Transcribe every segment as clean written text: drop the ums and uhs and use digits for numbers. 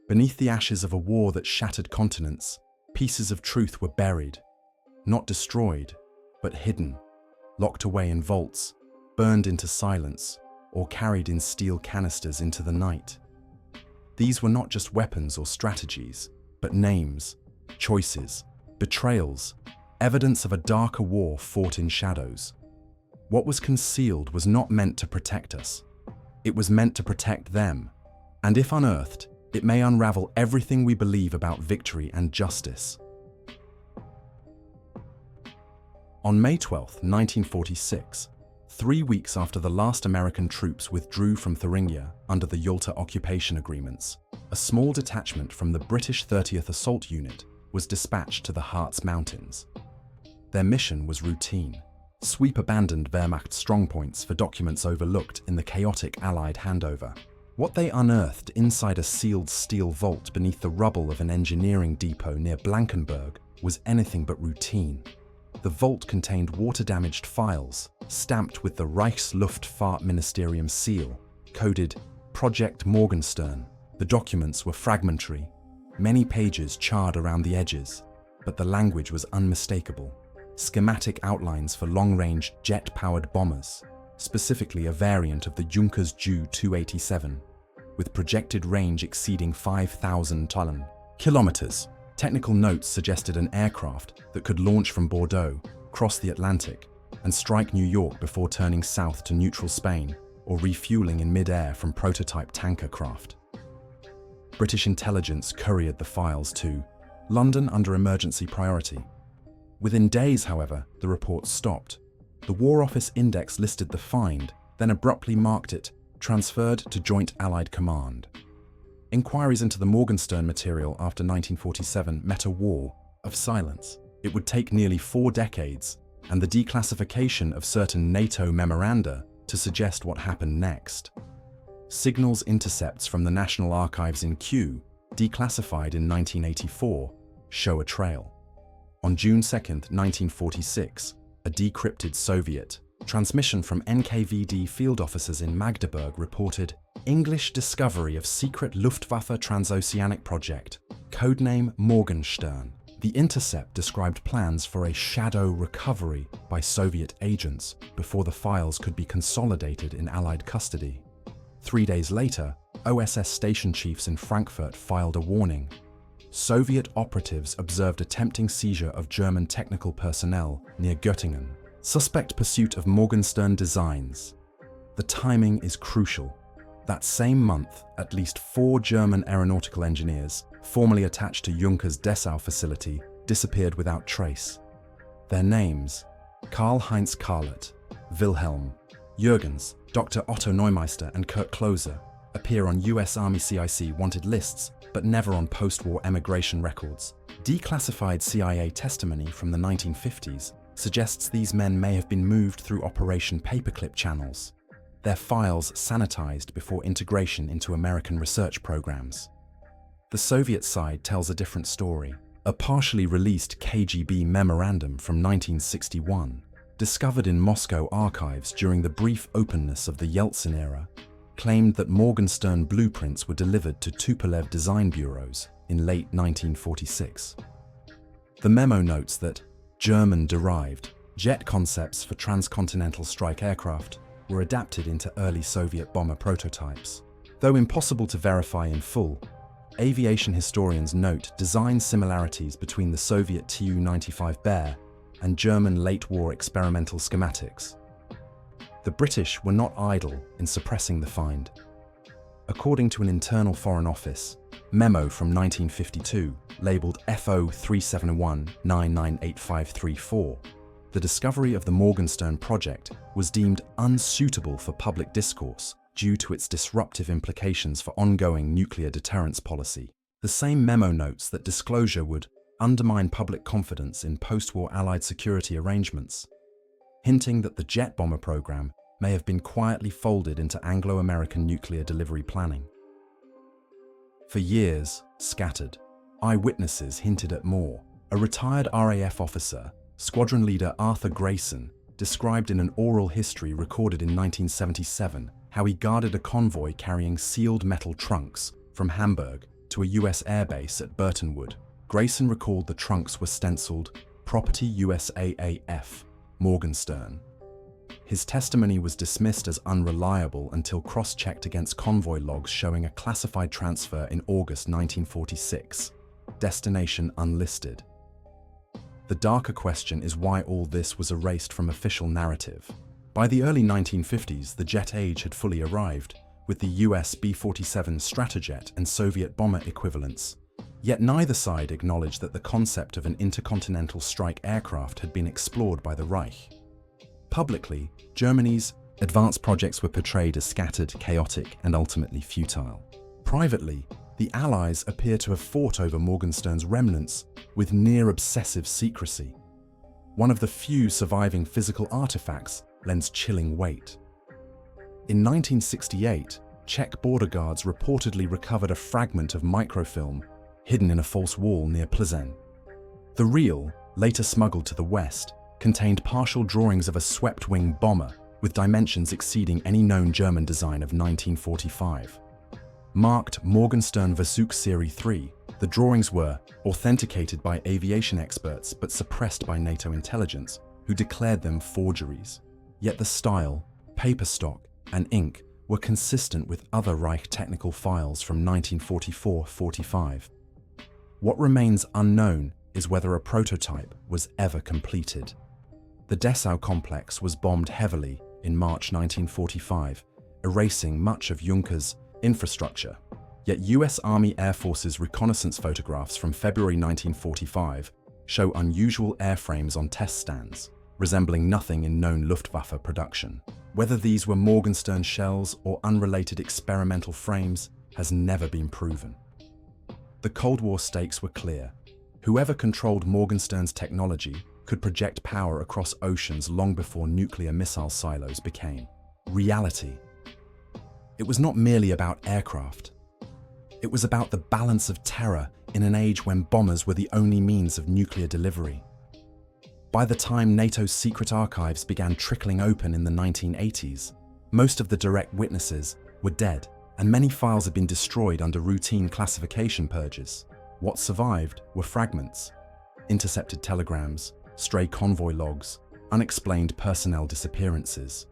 Beneath the ashes of a war that shattered continents, pieces of truth were buried, not destroyed, but hidden, locked away in vaults, burned into silence, or carried in steel canisters into the night. These were not just weapons or strategies, but names, choices, betrayals, evidence of a darker war fought in shadows. What was concealed was not meant to protect us. It was meant to protect them, and if unearthed, it may unravel everything we believe about victory and justice. On May 12, 1946, 3 weeks after the last American troops withdrew from Thuringia under the Yalta occupation agreements, a small detachment from the British 30th Assault Unit was dispatched to the Harz Mountains. Their mission was routine: sweep abandoned Wehrmacht strongpoints for documents overlooked in the chaotic Allied handover. What they unearthed inside a sealed steel vault beneath the rubble of an engineering depot near Blankenberg was anything but routine. The vault contained water-damaged files, stamped with the Reichsluftfahrtministerium seal, coded Project Morgenstern. The documents were fragmentary, many pages charred around the edges, but the language was unmistakable. Schematic outlines for long-range jet-powered bombers, specifically a variant of the Junkers Ju-287, with projected range exceeding 5,000 kilometers. Technical notes suggested an aircraft that could launch from Bordeaux, cross the Atlantic, and strike New York before turning south to neutral Spain, or refueling in mid-air from prototype tanker craft. British intelligence couriered the files to London under emergency priority. Within days, however, the report stopped. The War Office Index listed the find, then abruptly marked it transferred to Joint Allied Command. Inquiries into the Morgenstern material after 1947 met a wall of silence. It would take nearly 4 decades and the declassification of certain NATO memoranda to suggest what happened next. Signals intercepts from the National Archives in Kew, declassified in 1984, show a trail. On June 2, 1946, a decrypted Soviet transmission from NKVD field officers in Magdeburg reported English discovery of secret Luftwaffe transoceanic project, codename Morgenstern. The intercept described plans for a shadow recovery by Soviet agents before the files could be consolidated in Allied custody. 3 days later, OSS station chiefs in Frankfurt filed a warning. Soviet operatives observed a tempting seizure of German technical personnel near Göttingen. Suspect pursuit of Morgenstern designs. The timing is crucial. That same month, at least 4 German aeronautical engineers, formerly attached to Junkers Dessau facility, disappeared without trace. Their names: Karl-Heinz Karlert, Wilhelm, Jürgens, Dr. Otto Neumeister and Kurt Kloser, appear on US Army CIC wanted lists, but never on post-war emigration records. Declassified CIA testimony from the 1950s suggests these men may have been moved through Operation Paperclip channels, their files sanitized before integration into American research programs. The Soviet side tells a different story. A partially released KGB memorandum from 1961, discovered in Moscow archives during the brief openness of the Yeltsin era, claimed that Morgenstern blueprints were delivered to Tupolev design bureaus in late 1946. The memo notes that German-derived jet concepts for transcontinental strike aircraft were adapted into early Soviet bomber prototypes. Though impossible to verify in full, aviation historians note design similarities between the Soviet Tu-95 Bear and German late-war experimental schematics. The British were not idle in suppressing the find. According to an internal Foreign Office memo from 1952, labelled FO 371-998534, the discovery of the Morgenstern project was deemed unsuitable for public discourse due to its disruptive implications for ongoing nuclear deterrence policy. The same memo notes that disclosure would undermine public confidence in post-war Allied security arrangements, hinting that the jet bomber program may have been quietly folded into Anglo-American nuclear delivery planning. For years, scattered, eyewitnesses hinted at more. A retired RAF officer, squadron leader Arthur Grayson, described in an oral history recorded in 1977 how he guarded a convoy carrying sealed metal trunks from Hamburg to a US airbase at Burtonwood. Grayson recalled the trunks were stenciled Property USAAF, Morgenstern. His testimony was dismissed as unreliable until cross-checked against convoy logs showing a classified transfer in August 1946. Destination unlisted. The darker question is why all this was erased from official narrative. By the early 1950s, the jet age had fully arrived, with the US B-47 Stratojet and Soviet bomber equivalents. Yet neither side acknowledged that the concept of an intercontinental strike aircraft had been explored by the Reich. Publicly, Germany's advanced projects were portrayed as scattered, chaotic, and ultimately futile. Privately, the Allies appear to have fought over Morgenstern's remnants with near-obsessive secrecy. One of the few surviving physical artifacts lends chilling weight. In 1968, Czech border guards reportedly recovered a fragment of microfilm hidden in a false wall near Plzeň. The reel, later smuggled to the West, contained partial drawings of a swept-wing bomber with dimensions exceeding any known German design of 1945. Marked Morgenstern Versuch Serie 3, the drawings were authenticated by aviation experts but suppressed by NATO intelligence, who declared them forgeries. Yet the style, paper stock, and ink were consistent with other Reich technical files from 1944-45. What remains unknown is whether a prototype was ever completed. The Dessau complex was bombed heavily in March 1945, erasing much of Juncker's infrastructure. Yet US Army Air Force's reconnaissance photographs from February 1945 show unusual airframes on test stands, resembling nothing in known Luftwaffe production. Whether these were Morgenstern shells or unrelated experimental frames has never been proven. The Cold War stakes were clear. Whoever controlled Morgenstern's technology could project power across oceans long before nuclear missile silos became reality. It was not merely about aircraft. It was about the balance of terror in an age when bombers were the only means of nuclear delivery. By the time NATO's secret archives began trickling open in the 1980s, most of the direct witnesses were dead, and many files had been destroyed under routine classification purges. What survived were fragments, intercepted telegrams, stray convoy logs, unexplained personnel disappearances.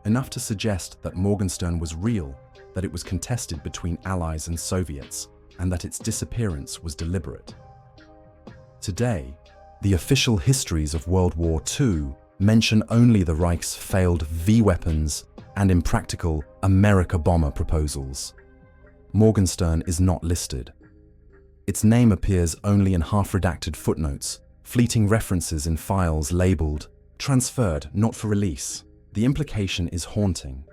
Enough to suggest that Morgenstern was real, that it was contested between Allies and Soviets, and that its disappearance was deliberate. Today, the official histories of World War II mention only the Reich's failed V-weapons and impractical America bomber proposals. Morgenstern is not listed. Its name appears only in half-redacted footnotes, fleeting references in files labeled "transferred, not for release." The implication is haunting,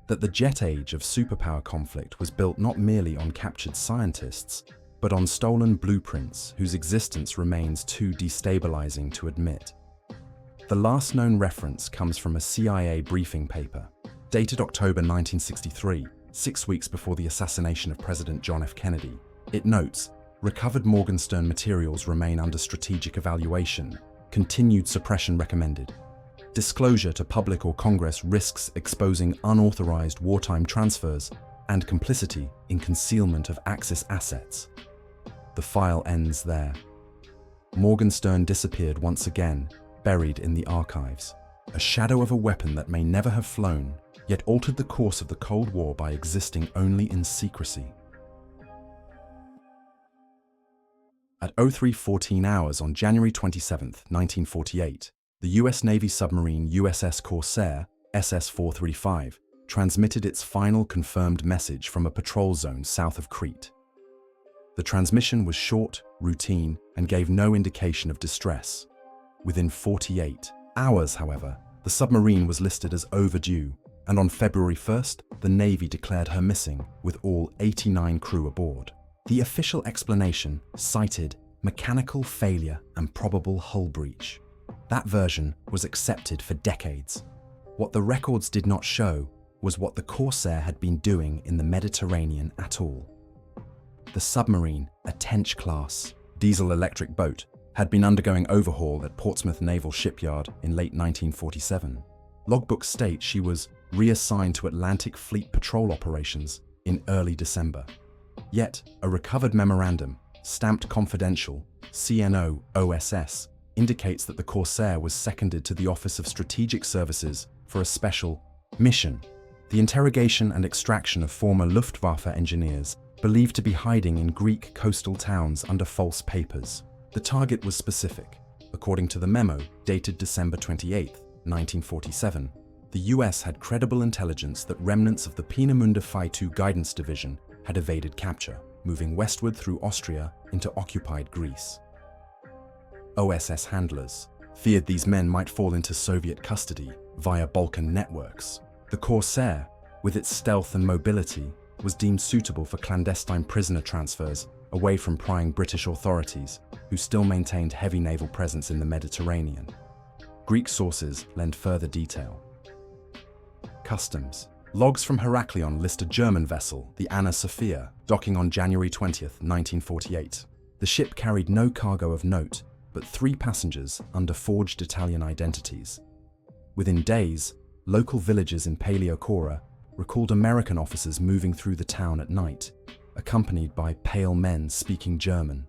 that the jet age of superpower conflict was built not merely on captured scientists, but on stolen blueprints whose existence remains too destabilizing to admit. The last known reference comes from a CIA briefing paper, dated October 1963, 6 weeks before the assassination of President John F. Kennedy. It notes, recovered Morgenstern materials remain under strategic evaluation, continued suppression recommended. Disclosure to public or Congress risks exposing unauthorized wartime transfers and complicity in concealment of Axis assets. The file ends there. Morgenstern disappeared once again, buried in the archives. A shadow of a weapon that may never have flown, yet altered the course of the Cold War by existing only in secrecy. At 03:14 hours on January 27, 1948, the US Navy submarine USS Corsair, SS-435, transmitted its final confirmed message from a patrol zone south of Crete. The transmission was short, routine, and gave no indication of distress. Within 48 hours, however, the submarine was listed as overdue, and on February 1st, the Navy declared her missing, with all 89 crew aboard. The official explanation cited mechanical failure and probable hull breach. That version was accepted for decades. What the records did not show was what the Corsair had been doing in the Mediterranean at all. The submarine, a Tench-class diesel-electric boat, had been undergoing overhaul at Portsmouth Naval Shipyard in late 1947. Logbooks state she was reassigned to Atlantic Fleet patrol operations in early December. Yet, a recovered memorandum, stamped confidential, CNO-OSS, indicates that the Corsair was seconded to the Office of Strategic Services for a special mission: the interrogation and extraction of former Luftwaffe engineers believed to be hiding in Greek coastal towns under false papers. The target was specific. According to the memo, dated December 28, 1947, the US had credible intelligence that remnants of the Peenemünde Fight Guidance Division had evaded capture, moving westward through Austria into occupied Greece. OSS handlers feared these men might fall into Soviet custody via Balkan networks. The Corsair, with its stealth and mobility, was deemed suitable for clandestine prisoner transfers away from prying British authorities, who still maintained heavy naval presence in the Mediterranean. Greek sources lend further detail. Customs. Logs from Heraklion list a German vessel, the Anna Sophia, docking on January 20, 1948. The ship carried no cargo of note, but 3 passengers under forged Italian identities. Within days, local villagers in Paleokora recalled American officers moving through the town at night, accompanied by pale men speaking German.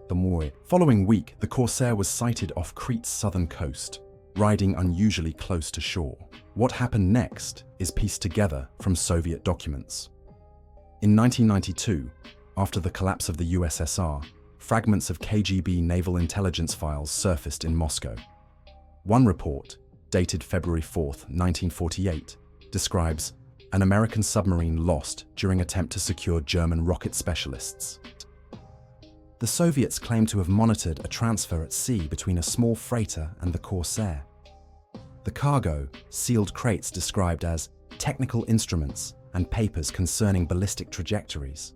The following week, the Corsair was sighted off Crete's southern coast, riding unusually close to shore. What happened next is pieced together from Soviet documents. In 1992, after the collapse of the USSR, fragments of KGB naval intelligence files surfaced in Moscow. One report, dated February 4, 1948, describes an American submarine lost during attempt to secure German rocket specialists. The Soviets claim to have monitored a transfer at sea between a small freighter and the Corsair. The cargo, sealed crates described as technical instruments and papers concerning ballistic trajectories.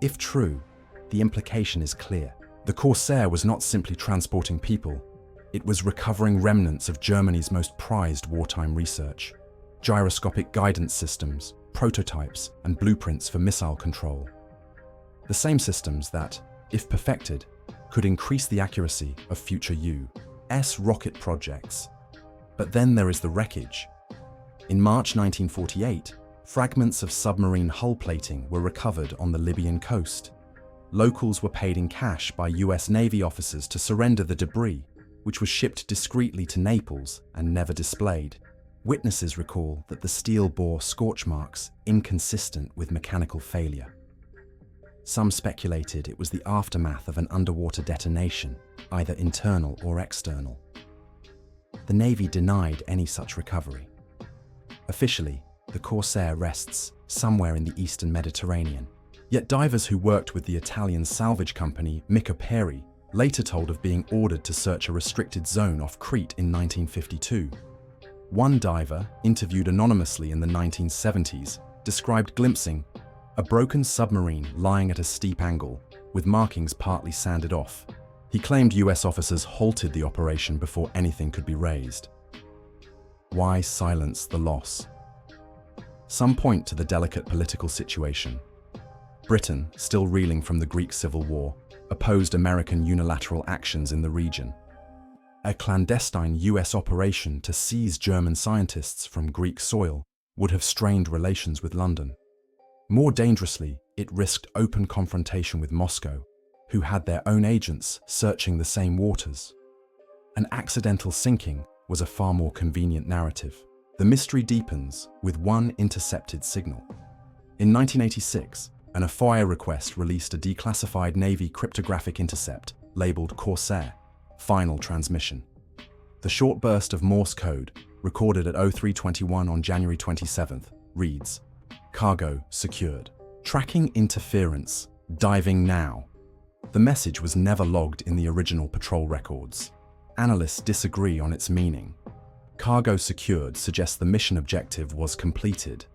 If true, the implication is clear. The Corsair was not simply transporting people, it was recovering remnants of Germany's most prized wartime research: gyroscopic guidance systems, prototypes, and blueprints for missile control. The same systems that, if perfected, could increase the accuracy of future U.S. rocket projects. But then there is the wreckage. In March 1948, fragments of submarine hull plating were recovered on the Libyan coast. Locals were paid in cash by US Navy officers to surrender the debris, which was shipped discreetly to Naples and never displayed. Witnesses recall that the steel bore scorch marks inconsistent with mechanical failure. Some speculated it was the aftermath of an underwater detonation, either internal or external. The Navy denied any such recovery. Officially, the Corsair rests somewhere in the eastern Mediterranean. Yet divers who worked with the Italian salvage company Mica Peri later told of being ordered to search a restricted zone off Crete in 1952. One diver, interviewed anonymously in the 1970s, described glimpsing a broken submarine lying at a steep angle, with markings partly sanded off. He claimed US officers halted the operation before anything could be raised. Why silence the loss? Some point to the delicate political situation. Britain, still reeling from the Greek Civil War, opposed American unilateral actions in the region. A clandestine US operation to seize German scientists from Greek soil would have strained relations with London. More dangerously, it risked open confrontation with Moscow, who had their own agents searching the same waters. An accidental sinking was a far more convenient narrative. The mystery deepens with one intercepted signal. In 1986, an FOIA request released a declassified Navy cryptographic intercept labeled Corsair, Final Transmission. The short burst of Morse code, recorded at 0321 on January 27th, reads, "Cargo secured. Tracking interference. Diving now." The message was never logged in the original patrol records. Analysts disagree on its meaning. Cargo secured suggests the mission objective was completed,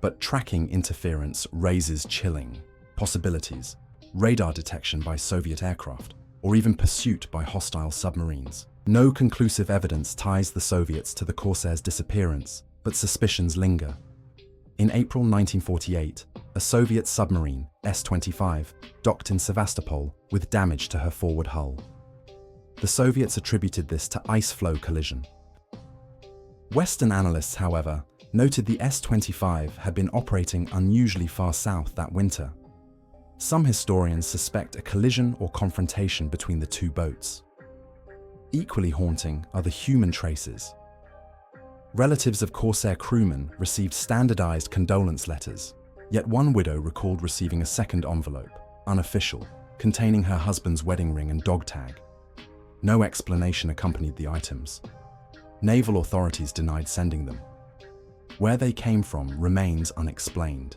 but tracking interference raises chilling possibilities: radar detection by Soviet aircraft, or even pursuit by hostile submarines. No conclusive evidence ties the Soviets to the Corsair's disappearance, but suspicions linger. In April 1948, a Soviet submarine, S-25, docked in Sevastopol with damage to her forward hull. The Soviets attributed this to ice flow collision. Western analysts, however, noted the S-25 had been operating unusually far south that winter. Some historians suspect a collision or confrontation between the two boats. Equally haunting are the human traces. Relatives of Corsair crewmen received standardized condolence letters, yet one widow recalled receiving a second envelope, unofficial, containing her husband's wedding ring and dog tag. No explanation accompanied the items. Naval authorities denied sending them. Where they came from remains unexplained.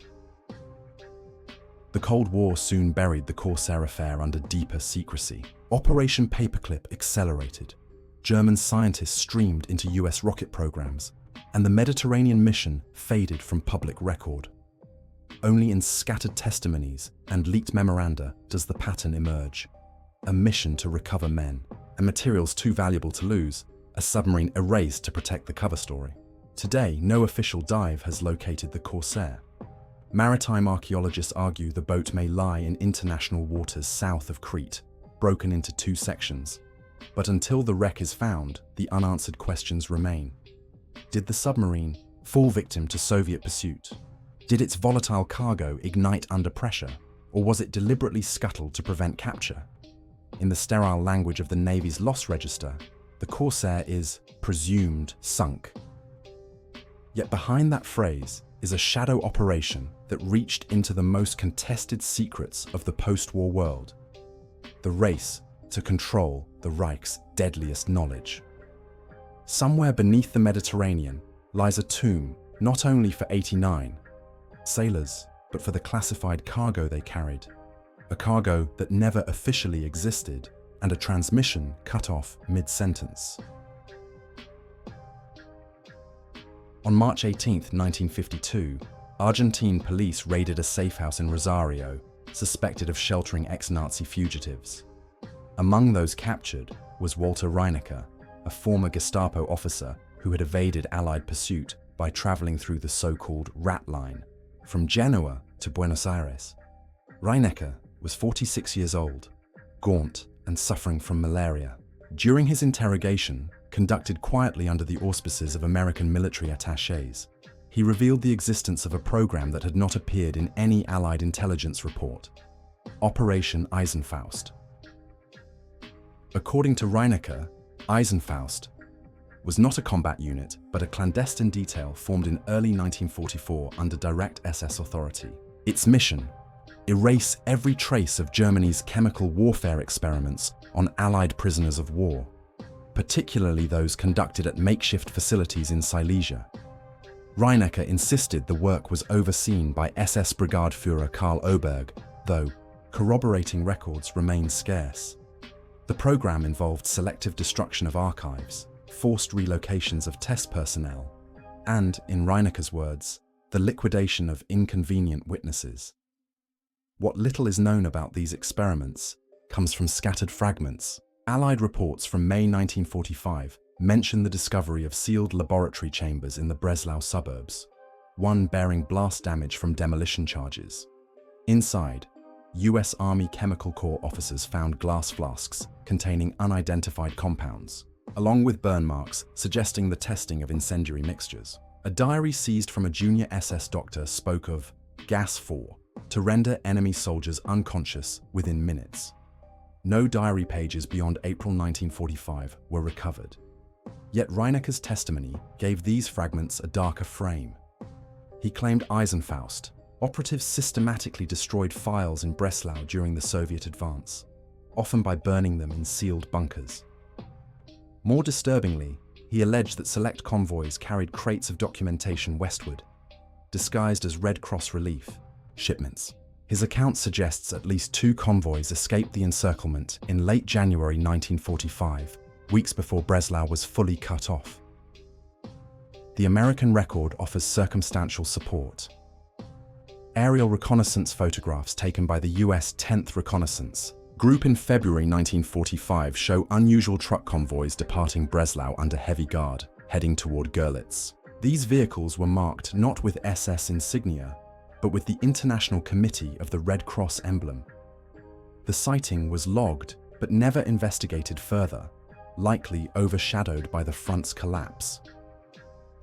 The Cold War soon buried the Corsair affair under deeper secrecy. Operation Paperclip accelerated. German scientists streamed into US rocket programs, and the Mediterranean mission faded from public record. Only in scattered testimonies and leaked memoranda does the pattern emerge. A mission to recover men, and materials too valuable to lose, a submarine erased to protect the cover story. Today, no official dive has located the Corsair. Maritime archaeologists argue the boat may lie in international waters south of Crete, broken into two sections. But until the wreck is found, the unanswered questions remain. Did the submarine fall victim to Soviet pursuit? Did its volatile cargo ignite under pressure, or was it deliberately scuttled to prevent capture? In the sterile language of the Navy's loss register, the Corsair is presumed sunk. Yet behind that phrase is a shadow operation that reached into the most contested secrets of the post-war world: the race to control the Reich's deadliest knowledge. Somewhere beneath the Mediterranean lies a tomb not only for 89 sailors, but for the classified cargo they carried. A cargo that never officially existed, and a transmission cut off mid-sentence. On March 18, 1952, Argentine police raided a safe house in Rosario, suspected of sheltering ex-Nazi fugitives. Among those captured was Walter Reinecker, a former Gestapo officer who had evaded Allied pursuit by traveling through the so-called Rat Line, from Genoa to Buenos Aires. Reinecker was 46 years old, gaunt and suffering from malaria. During his interrogation, conducted quietly under the auspices of American military attachés, he revealed the existence of a program that had not appeared in any Allied intelligence report: Operation Eisenfaust. According to Reinecker, Eisenfaust was not a combat unit, but a clandestine detail formed in early 1944 under direct SS authority. Its mission: erase every trace of Germany's chemical warfare experiments on Allied prisoners of war, particularly those conducted at makeshift facilities in Silesia. Reinecker insisted the work was overseen by SS Brigadeführer Karl Oberg, though corroborating records remain scarce. The program involved selective destruction of archives, forced relocations of test personnel, and, in Reinecker's words, the liquidation of inconvenient witnesses. What little is known about these experiments comes from scattered fragments. Allied reports from May 1945 mention the discovery of sealed laboratory chambers in the Breslau suburbs, one bearing blast damage from demolition charges. Inside, US Army Chemical Corps officers found glass flasks containing unidentified compounds, along with burn marks suggesting the testing of incendiary mixtures. A diary seized from a junior SS doctor spoke of gas 4 to render enemy soldiers unconscious within minutes. No diary pages beyond April 1945 were recovered. Yet Reinecker's testimony gave these fragments a darker frame. He claimed Eisenfaust, operatives systematically destroyed files in Breslau during the Soviet advance, often by burning them in sealed bunkers. More disturbingly, he alleged that select convoys carried crates of documentation westward, disguised as Red Cross relief shipments. His account suggests at least 2 convoys escaped the encirclement in late January 1945, weeks before Breslau was fully cut off. The American record offers circumstantial support. Aerial reconnaissance photographs taken by the US 10th Reconnaissance Group in February 1945 show unusual truck convoys departing Breslau under heavy guard, heading toward Görlitz. These vehicles were marked not with SS insignia, but with the International Committee of the Red Cross emblem. The sighting was logged, but never investigated further, likely overshadowed by the front's collapse.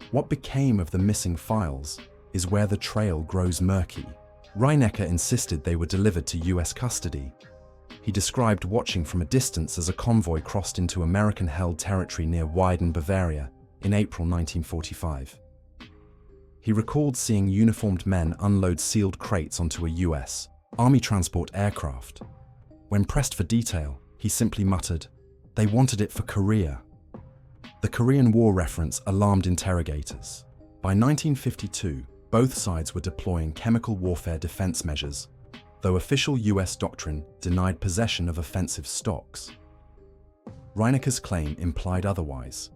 What became of the missing files is where the trail grows murky. Reinecker insisted they were delivered to US custody. He described watching from a distance as a convoy crossed into American-held territory near Weiden, Bavaria, in April 1945. He recalled seeing uniformed men unload sealed crates onto a US Army transport aircraft. When pressed for detail, he simply muttered, "They wanted it for Korea." The Korean War reference alarmed interrogators. By 1952, both sides were deploying chemical warfare defense measures, though official US doctrine denied possession of offensive stocks. Reinecker's claim implied otherwise,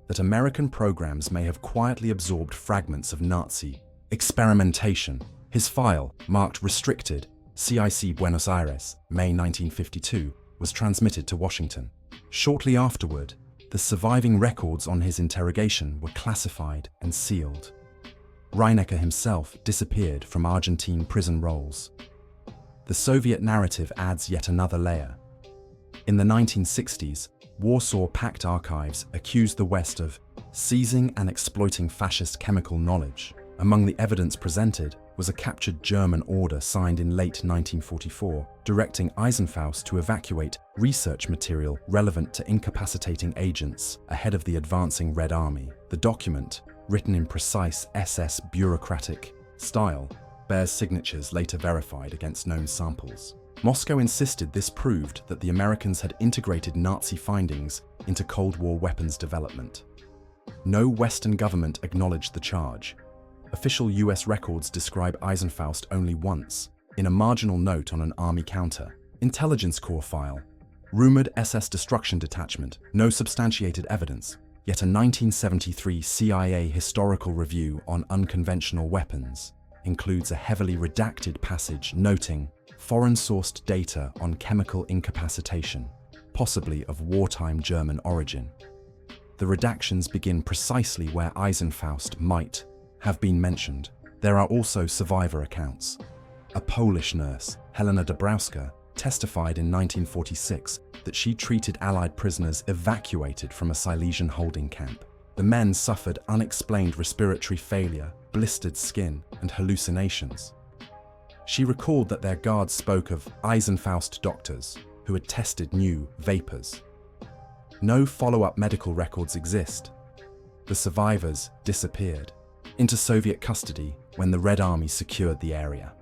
that American programs may have quietly absorbed fragments of Nazi experimentation. His file, marked restricted, CIC Buenos Aires, May 1952, was transmitted to Washington. Shortly afterward, the surviving records on his interrogation were classified and sealed. Reinecker himself disappeared from Argentine prison rolls. The Soviet narrative adds yet another layer. In the 1960s, Warsaw Pact archives accused the West of seizing and exploiting fascist chemical knowledge. Among the evidence presented was a captured German order signed in late 1944, directing Eisenfaust to evacuate research material relevant to incapacitating agents ahead of the advancing Red Army. The document, written in precise SS bureaucratic style, bears signatures later verified against known samples. Moscow insisted this proved that the Americans had integrated Nazi findings into Cold War weapons development. No Western government acknowledged the charge. Official US records describe Eisenfaust only once, in a marginal note on an Army counter. Intelligence Corps file. Rumored SS destruction detachment, no substantiated evidence, yet a 1973 CIA historical review on unconventional weapons includes a heavily redacted passage noting foreign-sourced data on chemical incapacitation, possibly of wartime German origin. The redactions begin precisely where Eisenfaust might have been mentioned. There are also survivor accounts. A Polish nurse, Helena Dabrowska, testified in 1946 that she treated Allied prisoners evacuated from a Silesian holding camp. The men suffered unexplained respiratory failure, blistered skin, and hallucinations. She recalled that their guards spoke of Eisenfaust doctors who had tested new vapors. No follow-up medical records exist. The survivors disappeared into Soviet custody when the Red Army secured the area.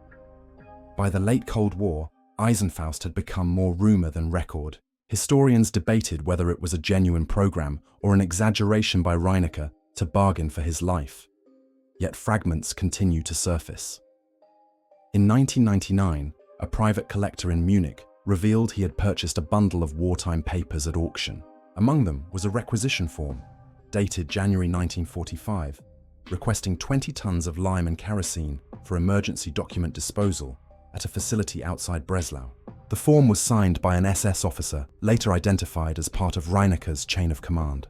By the late Cold War, Eisenfaust had become more rumor than record. Historians debated whether it was a genuine program or an exaggeration by Reinecker to bargain for his life. Yet fragments continue to surface. In 1999, a private collector in Munich revealed he had purchased a bundle of wartime papers at auction. Among them was a requisition form, dated January 1945, requesting 20 tons of lime and kerosene for emergency document disposal at a facility outside Breslau. The form was signed by an SS officer, later identified as part of Reinecker's chain of command.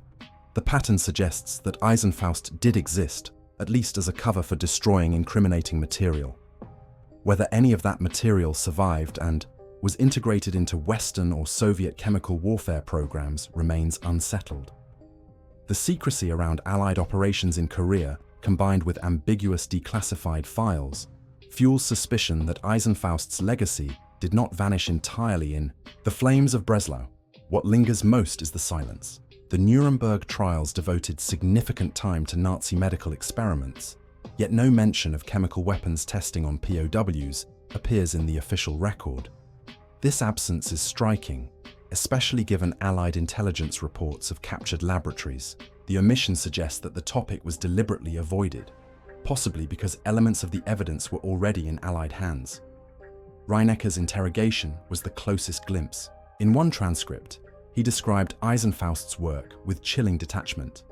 The pattern suggests that Eisenfaust did exist, at least as a cover for destroying incriminating material. Whether any of that material survived and was integrated into Western or Soviet chemical warfare programs remains unsettled. The secrecy around Allied operations in Korea, combined with ambiguous declassified files, fuels suspicion that Eisenfaust's legacy did not vanish entirely in the flames of Breslau. What lingers most is the silence. The Nuremberg trials devoted significant time to Nazi medical experiments, yet no mention of chemical weapons testing on POWs appears in the official record. This absence is striking, especially given Allied intelligence reports of captured laboratories. The omission suggests that the topic was deliberately avoided, possibly because elements of the evidence were already in Allied hands. Reinecker's interrogation was the closest glimpse. In one transcript, he described Eisenfaust's work with chilling detachment.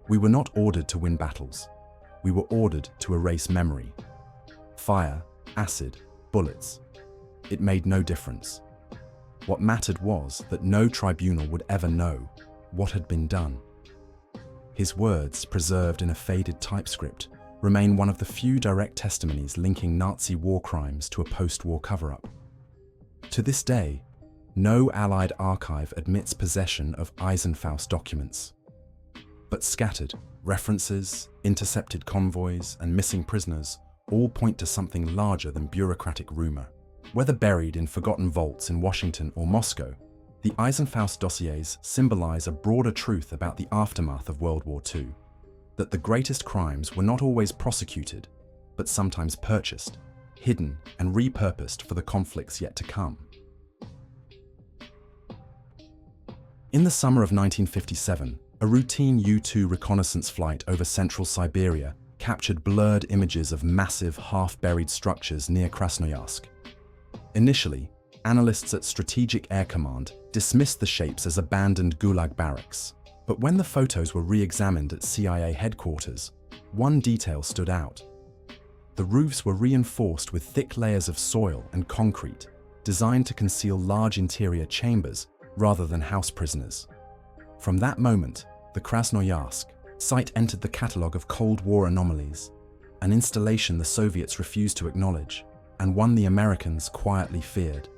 "We were not ordered to win battles. We were ordered to erase memory. Fire, acid, bullets. It made no difference. What mattered was that no tribunal would ever know what had been done." His words, preserved in a faded typescript, remain one of the few direct testimonies linking Nazi war crimes to a post-war cover-up. To this day, no Allied archive admits possession of Eisenfaust documents. But scattered references, intercepted convoys, and missing prisoners all point to something larger than bureaucratic rumor. Whether buried in forgotten vaults in Washington or Moscow, the Eisenfaust Dossiers symbolize a broader truth about the aftermath of World War II, that the greatest crimes were not always prosecuted, but sometimes purchased, hidden, and repurposed for the conflicts yet to come. In the summer of 1957, a routine U-2 reconnaissance flight over central Siberia captured blurred images of massive, half-buried structures near Krasnoyarsk. Initially, analysts at Strategic Air Command dismissed the shapes as abandoned Gulag barracks. But when the photos were re-examined at CIA headquarters, one detail stood out. The roofs were reinforced with thick layers of soil and concrete, designed to conceal large interior chambers rather than house prisoners. From that moment, the Krasnoyarsk site entered the catalogue of Cold War anomalies, an installation the Soviets refused to acknowledge, and one the Americans quietly feared.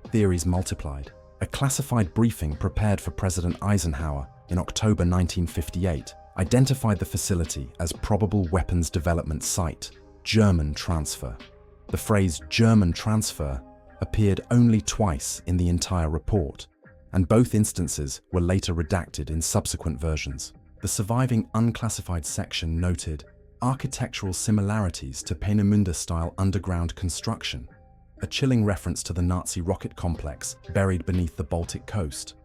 Theories multiplied. A classified briefing prepared for President Eisenhower in October 1958 identified the facility as probable weapons development site, German transfer. The phrase German transfer appeared only twice in the entire report, and both instances were later redacted in subsequent versions. The surviving unclassified section noted architectural similarities to Peenemünde-style underground construction, a chilling reference to the Nazi rocket complex buried beneath the Baltic coast.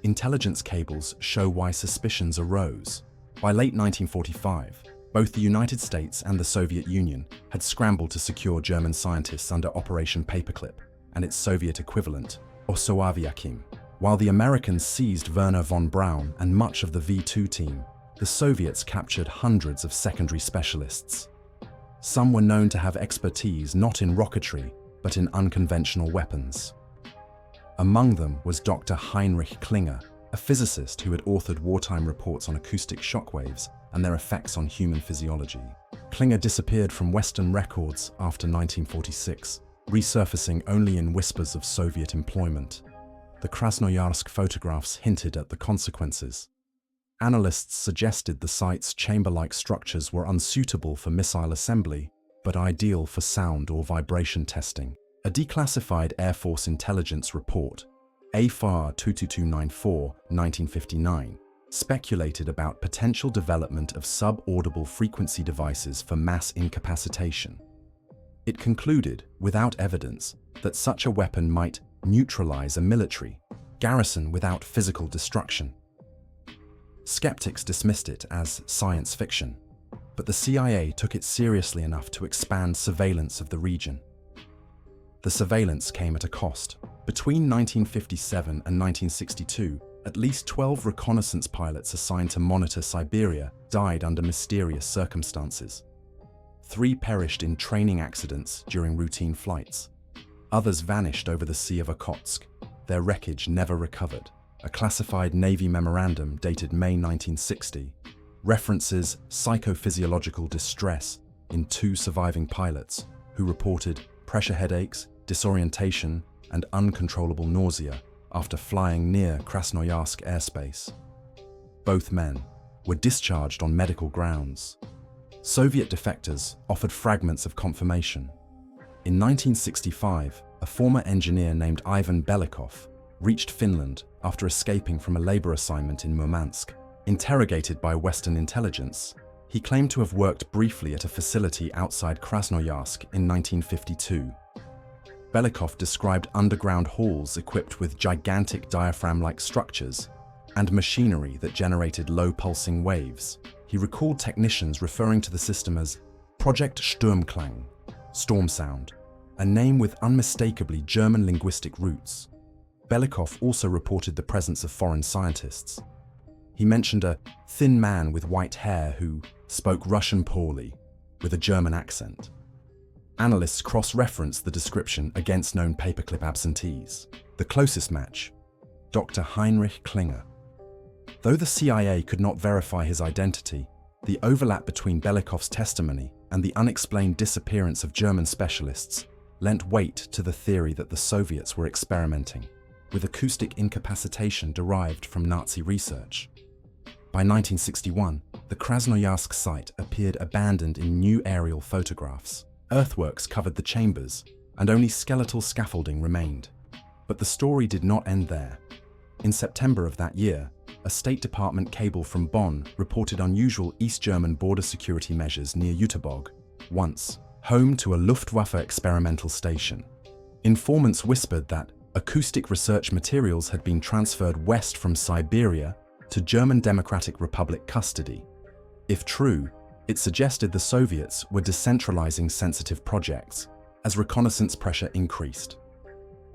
Intelligence cables show why suspicions arose. By late 1945, both the United States and the Soviet Union had scrambled to secure German scientists under Operation Paperclip and its Soviet equivalent, Osoaviakim. While the Americans seized Werner von Braun and much of the V-2 team, the Soviets captured hundreds of secondary specialists. Some were known to have expertise not in rocketry, but in unconventional weapons. Among them was Dr. Heinrich Klinger, a physicist who had authored wartime reports on acoustic shockwaves and their effects on human physiology. Klinger disappeared from Western records after 1946, resurfacing only in whispers of Soviet employment. The Krasnoyarsk photographs hinted at the consequences. Analysts suggested the site's chamber-like structures were unsuitable for missile assembly, but ideal for sound or vibration testing. A declassified Air Force intelligence report, AFAR 22294, 1959, speculated about potential development of sub-audible frequency devices for mass incapacitation. It concluded, without evidence, that such a weapon might neutralize a military garrison without physical destruction. Skeptics dismissed it as science fiction, but the CIA took it seriously enough to expand surveillance of the region. The surveillance came at a cost. Between 1957 and 1962, at least 12 reconnaissance pilots assigned to monitor Siberia died under mysterious circumstances. 3 perished in training accidents during routine flights. Others vanished over the Sea of Okhotsk, their wreckage never recovered. A classified Navy memorandum dated May 1960 references psychophysiological distress in 2 surviving pilots who reported pressure headaches, disorientation, and uncontrollable nausea after flying near Krasnoyarsk airspace. Both men were discharged on medical grounds. Soviet defectors offered fragments of confirmation. In 1965, a former engineer named Ivan Belikov reached Finland after escaping from a labor assignment in Murmansk. Interrogated by Western intelligence, he claimed to have worked briefly at a facility outside Krasnoyarsk in 1952. Belikov described underground halls equipped with gigantic diaphragm-like structures and machinery that generated low-pulsing waves. He recalled technicians referring to the system as Project Sturmklang, storm sound, a name with unmistakably German linguistic roots. Belikov also reported the presence of foreign scientists. He mentioned a thin man with white hair who spoke Russian poorly, with a German accent. Analysts cross-referenced the description against known paperclip absentees. The closest match, Dr. Heinrich Klinger. Though the CIA could not verify his identity, the overlap between Belikov's testimony and the unexplained disappearance of German specialists lent weight to the theory that the Soviets were experimenting with acoustic incapacitation derived from Nazi research. By 1961, the Krasnoyarsk site appeared abandoned in new aerial photographs. Earthworks covered the chambers, and only skeletal scaffolding remained. But the story did not end there. In September of that year, a State Department cable from Bonn reported unusual East German border security measures near Jüterbog, once home to a Luftwaffe experimental station. Informants whispered that acoustic research materials had been transferred west from Siberia to German Democratic Republic custody. If true, it suggested the Soviets were decentralizing sensitive projects as reconnaissance pressure increased.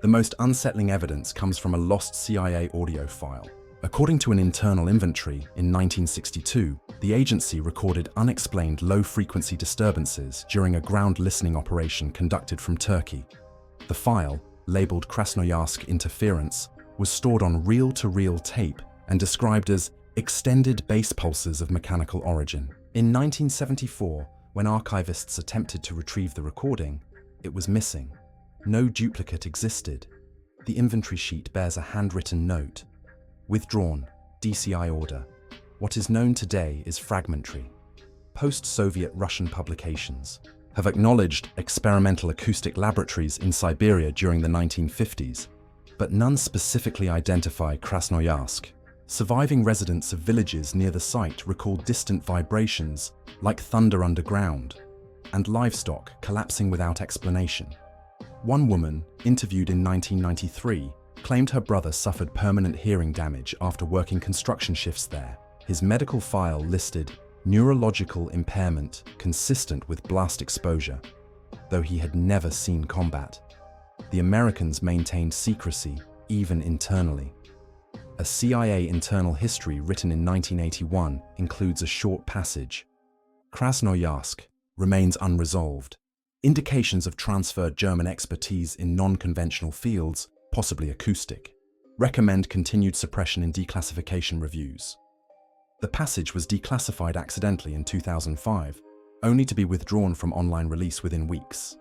The most unsettling evidence comes from a lost CIA audio file. According to an internal inventory in 1962, the agency recorded unexplained low-frequency disturbances during a ground listening operation conducted from Turkey. The file, labeled Krasnoyarsk interference, was stored on reel-to-reel tape and described as extended bass pulses of mechanical origin. In 1974, when archivists attempted to retrieve the recording, it was missing. No duplicate existed. The inventory sheet bears a handwritten note. Withdrawn, DCI order. What is known today is fragmentary. Post-Soviet Russian publications have acknowledged experimental acoustic laboratories in Siberia during the 1950s, but none specifically identify Krasnoyarsk. Surviving residents of villages near the site recall distant vibrations like thunder underground and livestock collapsing without explanation. One woman, interviewed in 1993, claimed her brother suffered permanent hearing damage after working construction shifts there. His medical file listed neurological impairment consistent with blast exposure, though he had never seen combat. The Americans maintained secrecy, even internally. A CIA internal history written in 1981 includes a short passage. Krasnoyarsk remains unresolved. Indications of transferred German expertise in non-conventional fields, possibly acoustic. Recommend continued suppression in declassification reviews. The passage was declassified accidentally in 2005, only to be withdrawn from online release within weeks.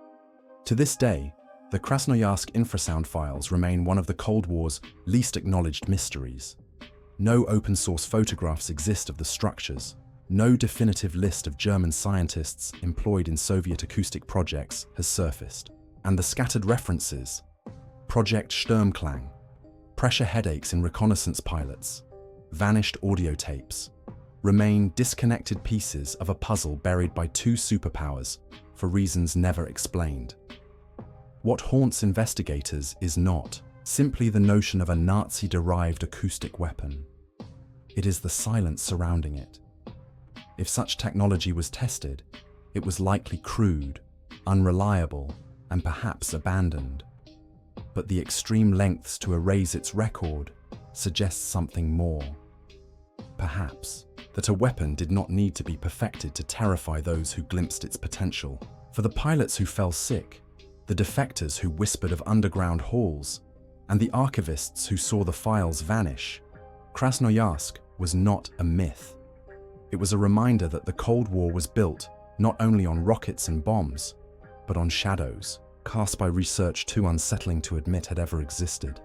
To this day, the Krasnoyarsk Infrasound files remain one of the Cold War's least acknowledged mysteries. No open-source photographs exist of the structures. No definitive list of German scientists employed in Soviet acoustic projects has surfaced. And the scattered references, Project Sturmklang, pressure headaches in reconnaissance pilots, vanished audio tapes, remain disconnected pieces of a puzzle buried by two superpowers for reasons never explained. What haunts investigators is not simply the notion of a Nazi-derived acoustic weapon. It is the silence surrounding it. If such technology was tested, it was likely crude, unreliable, and perhaps abandoned. But the extreme lengths to erase its record suggests something more. Perhaps that a weapon did not need to be perfected to terrify those who glimpsed its potential. For the pilots who fell sick, the defectors who whispered of underground halls, and the archivists who saw the files vanish, Krasnoyarsk was not a myth. It was a reminder that the Cold War was built not only on rockets and bombs, but on shadows cast by research too unsettling to admit had ever existed.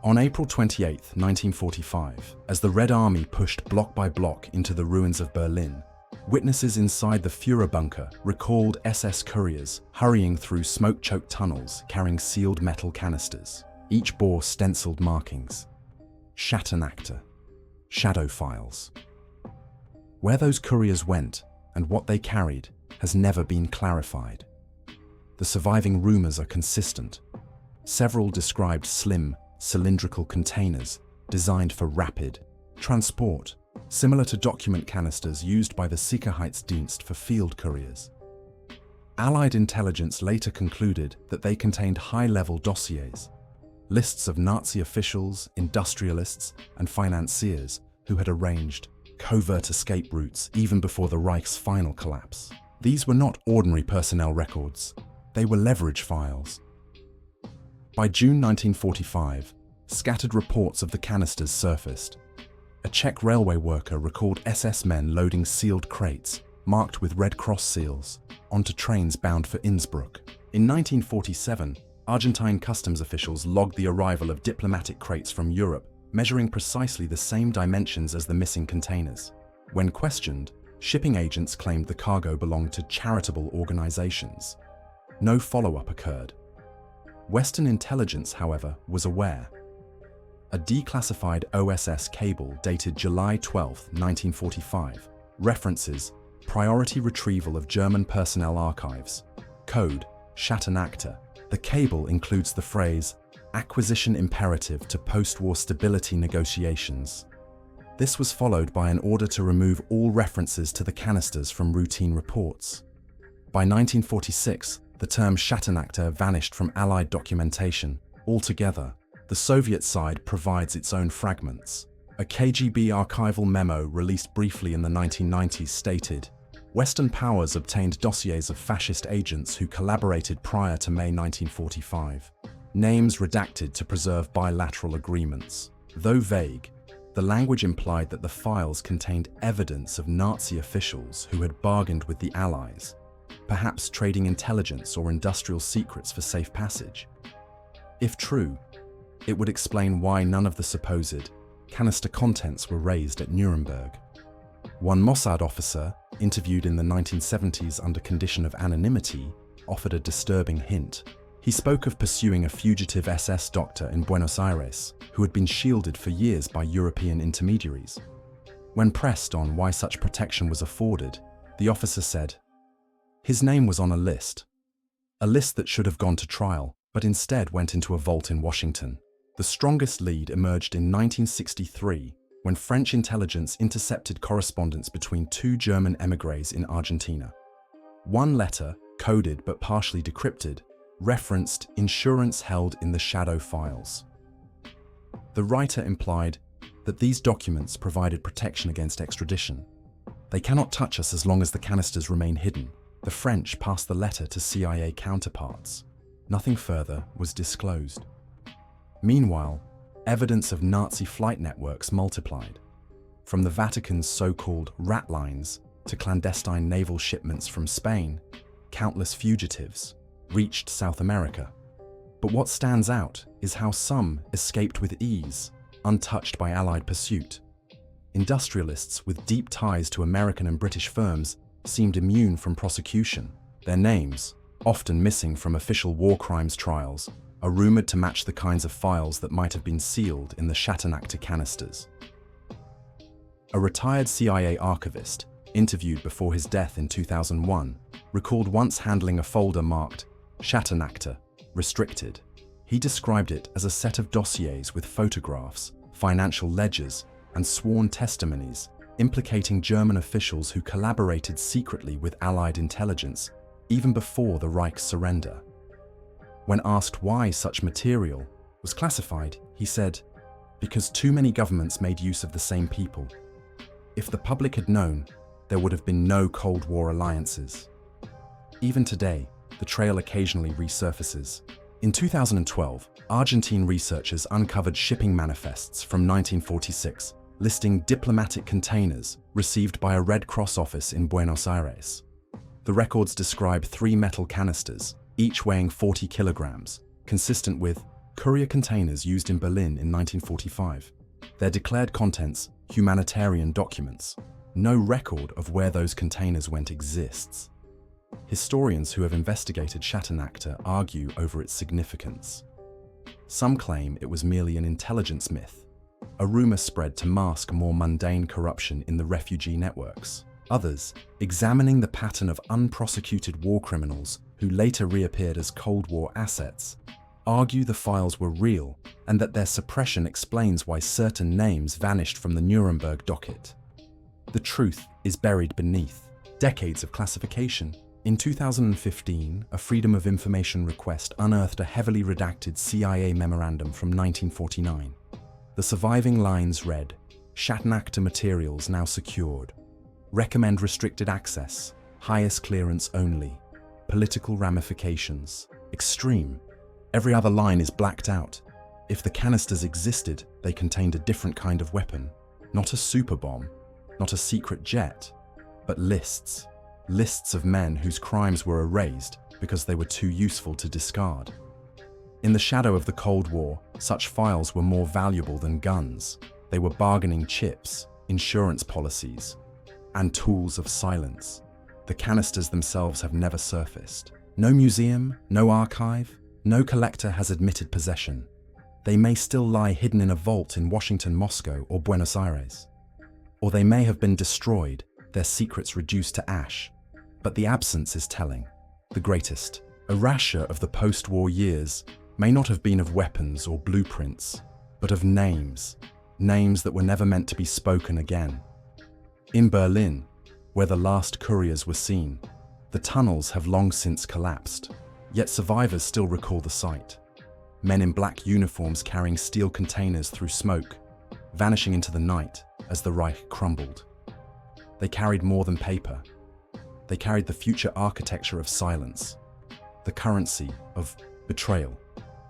On April 28, 1945, as the Red Army pushed block by block into the ruins of Berlin, witnesses inside the Führer bunker recalled SS couriers hurrying through smoke-choked tunnels carrying sealed metal canisters. Each bore stenciled markings. Schattenakte, shadow files. Where those couriers went and what they carried has never been clarified. The surviving rumors are consistent. Several described slim, cylindrical containers designed for rapid transport, similar to document canisters used by the Sicherheitsdienst for field couriers. Allied intelligence later concluded that they contained high-level dossiers, lists of Nazi officials, industrialists, and financiers who had arranged covert escape routes even before the Reich's final collapse. These were not ordinary personnel records, they were leverage files. By June 1945, scattered reports of the canisters surfaced. A Czech railway worker recalled SS men loading sealed crates, marked with Red Cross seals, onto trains bound for Innsbruck. In 1947, Argentine customs officials logged the arrival of diplomatic crates from Europe measuring precisely the same dimensions as the missing containers. When questioned, shipping agents claimed the cargo belonged to charitable organizations. No follow-up occurred. Western intelligence, however, was aware. A declassified OSS cable dated July 12, 1945, references priority retrieval of German personnel archives, code Schattenakte. The cable includes the phrase acquisition imperative to post-war stability negotiations. This was followed by an order to remove all references to the canisters from routine reports. By 1946, the term Schattenakte vanished from Allied documentation altogether. The Soviet side provides its own fragments. A KGB archival memo released briefly in the 1990s stated, Western powers obtained dossiers of fascist agents who collaborated prior to May 1945. Names redacted to preserve bilateral agreements. Though vague, the language implied that the files contained evidence of Nazi officials who had bargained with the Allies, perhaps trading intelligence or industrial secrets for safe passage. If true, it would explain why none of the supposed canister contents were raised at Nuremberg. One Mossad officer, interviewed in the 1970s under condition of anonymity, offered a disturbing hint. He spoke of pursuing a fugitive SS doctor in Buenos Aires who had been shielded for years by European intermediaries. When pressed on why such protection was afforded, the officer said, his name was on a list that should have gone to trial, but instead went into a vault in Washington. The strongest lead emerged in 1963 when French intelligence intercepted correspondence between two German émigrés in Argentina. One letter, coded but partially decrypted, referenced insurance held in the shadow files. The writer implied that these documents provided protection against extradition. They cannot touch us as long as the canisters remain hidden. The French passed the letter to CIA counterparts. Nothing further was disclosed. Meanwhile, evidence of Nazi flight networks multiplied. From the Vatican's so-called rat lines to clandestine naval shipments from Spain, countless fugitives reached South America. But what stands out is how some escaped with ease, untouched by Allied pursuit. Industrialists with deep ties to American and British firms seemed immune from prosecution. Their names, often missing from official war crimes trials, are rumored to match the kinds of files that might have been sealed in the Schattenakte Canisters. A retired CIA archivist, interviewed before his death in 2001, recalled once handling a folder marked Schattenakte, restricted. He described it as a set of dossiers with photographs, financial ledgers, and sworn testimonies implicating German officials who collaborated secretly with Allied intelligence even before the Reich's surrender. When asked why such material was classified, he said, because too many governments made use of the same people. If the public had known, there would have been no Cold War alliances. Even today, the trail occasionally resurfaces. In 2012, Argentine researchers uncovered shipping manifests from 1946 listing diplomatic containers received by a Red Cross office in Buenos Aires. The records describe 3 metal canisters, each weighing 40 kilograms, consistent with courier containers used in Berlin in 1945. Their declared contents, humanitarian documents. No record of where those containers went exists. Historians who have investigated Schattenakte argue over its significance. Some claim it was merely an intelligence myth, a rumor spread to mask more mundane corruption in the refugee networks. Others, examining the pattern of unprosecuted war criminals who later reappeared as Cold War assets, argue the files were real and that their suppression explains why certain names vanished from the Nuremberg docket. The truth is buried beneath decades of classification. In 2015, a Freedom of Information request unearthed a heavily redacted CIA memorandum from 1949. The surviving lines read, Schattenakte materials now secured. Recommend restricted access, highest clearance only. Political ramifications. Extreme. Every other line is blacked out. If the canisters existed, they contained a different kind of weapon. Not a super bomb, not a secret jet, but lists. Lists of men whose crimes were erased because they were too useful to discard. In the shadow of the Cold War, such files were more valuable than guns. They were bargaining chips, insurance policies, and tools of silence. The canisters themselves have never surfaced. No museum, no archive, no collector has admitted possession. They may still lie hidden in a vault in Washington, Moscow, or Buenos Aires. Or they may have been destroyed, their secrets reduced to ash. But the absence is telling. The greatest erasure of the post-war years may not have been of weapons or blueprints, but of names. Names that were never meant to be spoken again. In Berlin, where the last couriers were seen, the tunnels have long since collapsed, yet survivors still recall the sight. Men in black uniforms carrying steel containers through smoke, vanishing into the night as the Reich crumbled. They carried more than paper. They carried the future architecture of silence, the currency of betrayal,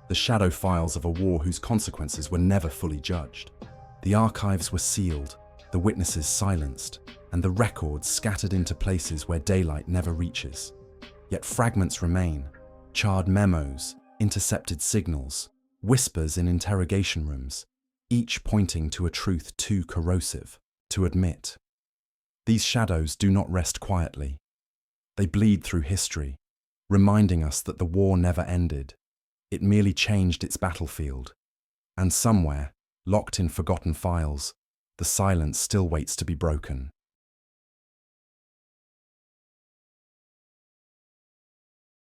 the shadow files of a war whose consequences were never fully judged. The archives were sealed, the witnesses silenced, and the records scattered into places where daylight never reaches. Yet fragments remain, charred memos, intercepted signals, whispers in interrogation rooms, each pointing to a truth too corrosive to admit. These shadows do not rest quietly. They bleed through history, reminding us that the war never ended. It merely changed its battlefield. And somewhere, locked in forgotten files, the silence still waits to be broken.